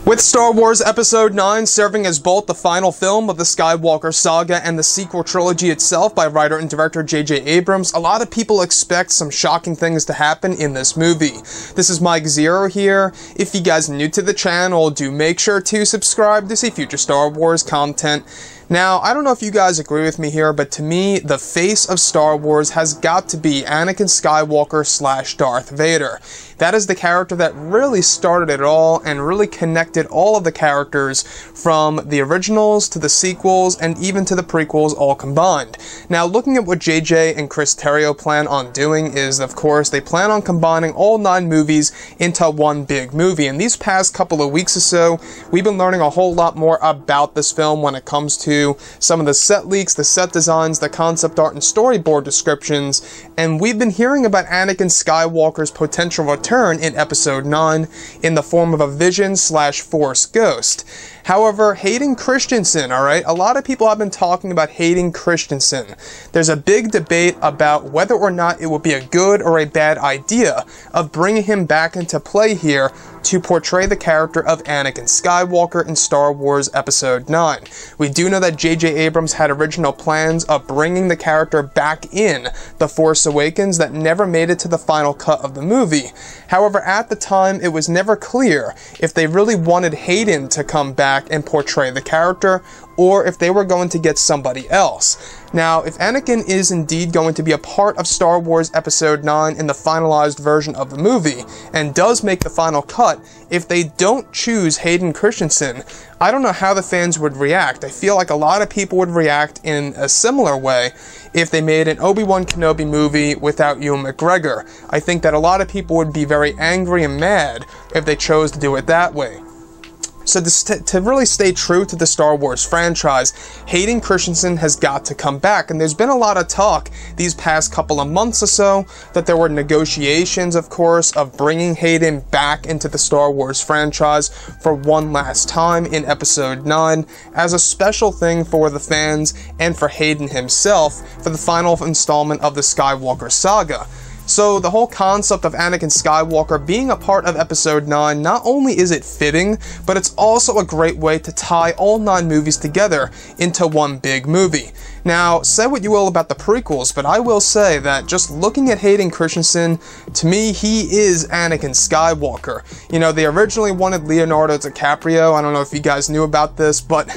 With Star Wars Episode 9 serving as both the final film of the Skywalker saga and the sequel trilogy itself by writer and director J.J. Abrams, a lot of people expect some shocking things to happen in this movie. This is Mike Zero here. If you guys are new to the channel, do make sure to subscribe to see future Star Wars content. Now, I don't know if you guys agree with me here, but to me, the face of Star Wars has got to be Anakin Skywalker / Darth Vader. That is the character that really started it all and really connected all of the characters from the originals to the sequels and even to the prequels all combined. Now, looking at what JJ and Chris Terrio plan on doing is, of course, they plan on combining all 9 movies into one big movie. And these past couple of weeks or so, we've been learning a whole lot more about this film when it comes to some of the set leaks, the set designs, the concept art, and storyboard descriptions, and we've been hearing about Anakin Skywalker's potential return in Episode 9 in the form of a vision / Force ghost. However, Hayden Christensen, alright, a lot of people have been talking about Hayden Christensen. There's a big debate about whether or not it would be a good or a bad idea of bringing him back into play here to portray the character of Anakin Skywalker in Star Wars Episode 9. We do know that J.J. Abrams had original plans of bringing the character back in The Force Awakens that never made it to the final cut of the movie. However, at the time, it was never clear if they really wanted Hayden to come back and portray the character, or if they were going to get somebody else. Now, if Anakin is indeed going to be a part of Star Wars Episode 9 in the finalized version of the movie, and does make the final cut, if they don't choose Hayden Christensen, I don't know how the fans would react. I feel like a lot of people would react in a similar way if they made an Obi-Wan Kenobi movie without Ewan McGregor. I think that a lot of people would be very angry and mad if they chose to do it that way. So to really stay true to the Star Wars franchise, Hayden Christensen has got to come back, and there's been a lot of talk these past couple of months or so that there were negotiations, of course, of bringing Hayden back into the Star Wars franchise for one last time in Episode 9 as a special thing for the fans and for Hayden himself for the final installment of the Skywalker saga. So the whole concept of Anakin Skywalker being a part of Episode 9, not only is it fitting, but it's also a great way to tie all 9 movies together into one big movie. Now, say what you will about the prequels, but I will say that just looking at Hayden Christensen, to me, he is Anakin Skywalker. You know, they originally wanted Leonardo DiCaprio. I don't know if you guys knew about this, but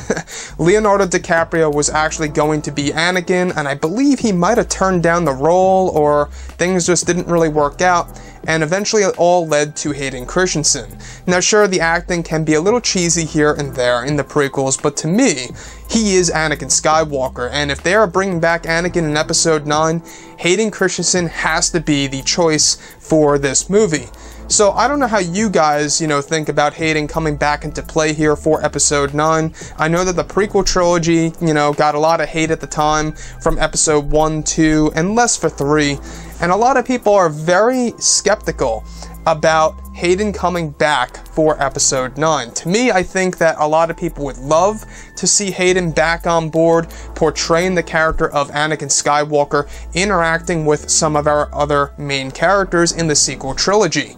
Leonardo DiCaprio was actually going to be Anakin, and I believe he might have turned down the role, or things just didn't really work out, and eventually it all led to Hayden Christensen. Now sure, the acting can be a little cheesy here and there in the prequels, but to me, he is Anakin Skywalker, and if they are bringing back Anakin in Episode 9, Hayden Christensen has to be the choice for this movie. So I don't know how you guys, think about Hayden coming back into play here for Episode 9. I know that the prequel trilogy, got a lot of hate at the time from Episode 1, 2, and less for 3. And a lot of people are very skeptical about Hayden coming back for Episode 9. To me, I think that a lot of people would love to see Hayden back on board, portraying the character of Anakin Skywalker, interacting with some of our other main characters in the sequel trilogy.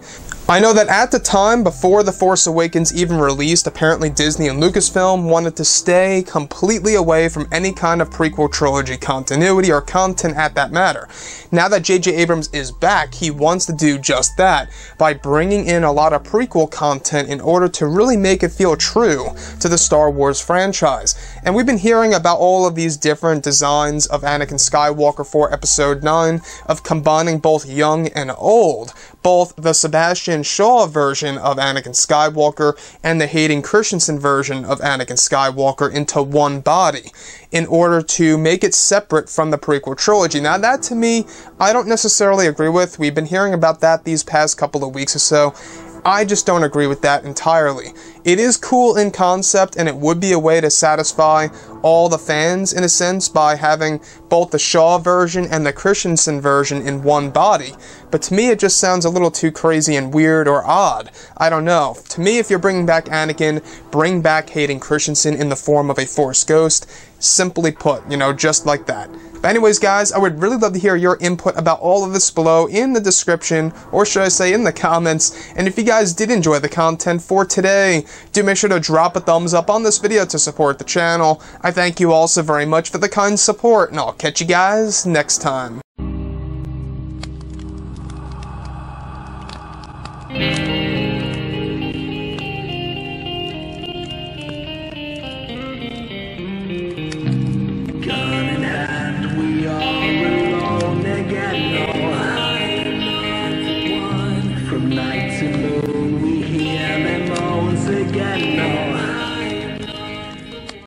I know that at the time, before The Force Awakens even released, apparently Disney and Lucasfilm wanted to stay completely away from any kind of prequel trilogy continuity or content at that matter. Now that J.J. Abrams is back, he wants to do just that by bringing in a lot of prequel content in order to really make it feel true to the Star Wars franchise. And we've been hearing about all of these different designs of Anakin Skywalker for Episode 9, of combining both young and old, both the Sebastian Shaw version of Anakin Skywalker and the Hayden Christensen version of Anakin Skywalker into one body in order to make it separate from the prequel trilogy. Now that, to me, I don't necessarily agree with. We've been hearing about that these past couple of weeks or so. I just don't agree with that entirely. It is cool in concept, and it would be a way to satisfy all the fans, in a sense, by having both the Shaw version and the Christensen version in one body. But to me, it just sounds a little too crazy and weird or odd. I don't know. To me, if you're bringing back Anakin, bring back Hayden Christensen in the form of a Force ghost. Simply put, just like that. But anyways, guys, I would really love to hear your input about all of this below in the description, or should I say in the comments. And if you guys did enjoy the content for today, do make sure to drop a thumbs up on this video to support the channel. I thank you all so very much for the kind support, and I'll catch you guys next time.